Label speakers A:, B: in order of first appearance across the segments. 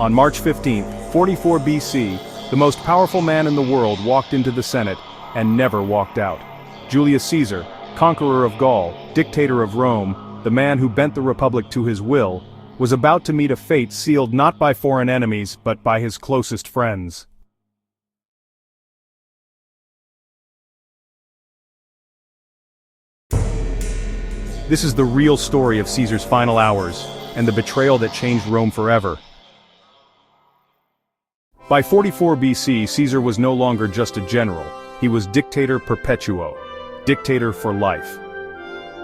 A: On March 15, 44 BC, the most powerful man in the world walked into the Senate and never walked out. Julius Caesar, conqueror of Gaul, dictator of Rome, the man who bent the Republic to his will, was about to meet a fate sealed not by foreign enemies but by his closest friends. This is the real story of Caesar's final hours, and the betrayal that changed Rome forever. By 44 BC, Caesar was no longer just a general, he was dictator perpetuo, dictator for life.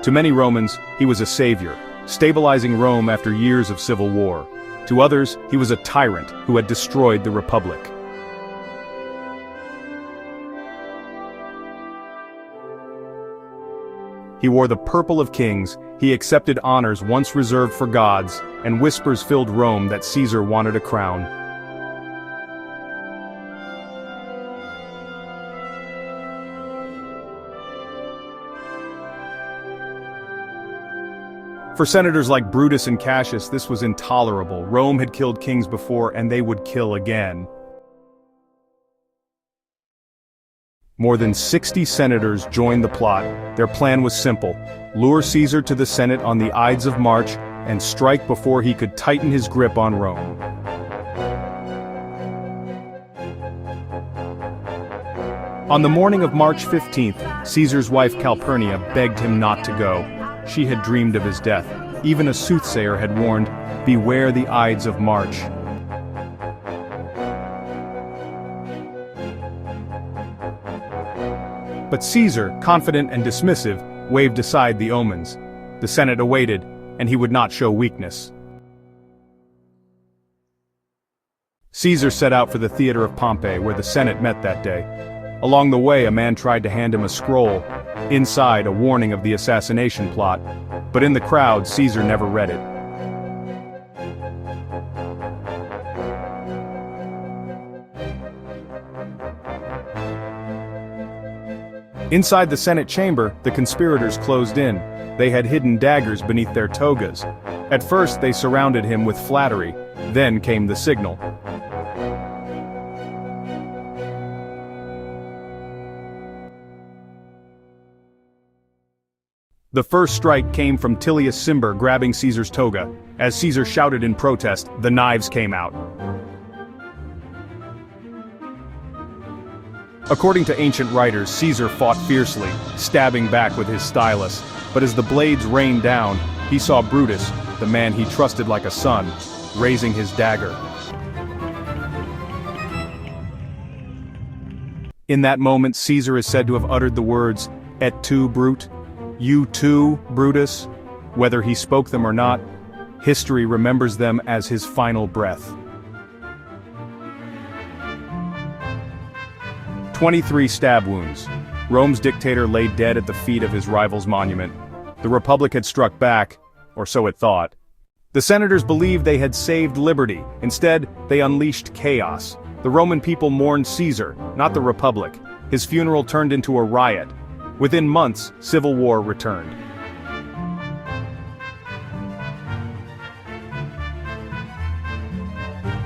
A: To many Romans, he was a savior, stabilizing Rome after years of civil war. To others, he was a tyrant who had destroyed the Republic. He wore the purple of kings, he accepted honors once reserved for gods, and whispers filled Rome that Caesar wanted a crown. For senators like Brutus and Cassius, this was intolerable. Rome had killed kings before, and they would kill again. More than 60 senators joined the plot. Their plan was simple: lure Caesar to the Senate on the Ides of March and strike before he could tighten his grip on Rome. On the morning of March 15th, Caesar's wife Calpurnia begged him not to go. She had dreamed of his death. Even a soothsayer had warned, "Beware the Ides of March." But Caesar, confident and dismissive, waved aside the omens. The Senate awaited, and he would not show weakness. Caesar set out for the theater of Pompey, where the Senate met that day. Along the way, a man tried to hand him a scroll. Inside, a warning of the assassination plot. But in the crowd, Caesar never read it. Inside the Senate chamber, the conspirators closed in. They had hidden daggers beneath their togas. At first, they surrounded him with flattery. Then came the signal. The first strike came from Tullius Cimber grabbing Caesar's toga. As Caesar shouted in protest, the knives came out. According to ancient writers, Caesar fought fiercely, stabbing back with his stylus. But as the blades rained down, he saw Brutus, the man he trusted like a son, raising his dagger. In that moment, Caesar is said to have uttered the words, "Et tu, Brute?" You too, Brutus? Whether he spoke them or not, history remembers them as his final breath. 23 stab wounds. Rome's dictator lay dead at the feet of his rival's monument. The Republic had struck back, or so it thought. The senators believed they had saved liberty. Instead, they unleashed chaos. The Roman people mourned Caesar, not the Republic. His funeral turned into a riot. Within months, civil war returned.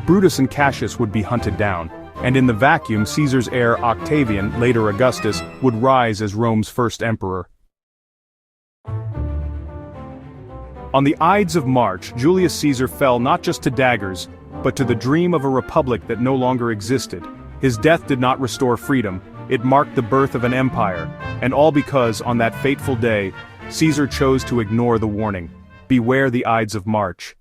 A: Brutus and Cassius would be hunted down, and in the vacuum, Caesar's heir Octavian, later Augustus, would rise as Rome's first emperor. On the Ides of March, Julius Caesar fell not just to daggers, but to the dream of a republic that no longer existed. His death did not restore freedom. It marked the birth of an empire, and all because, on that fateful day, Caesar chose to ignore the warning. Beware the Ides of March.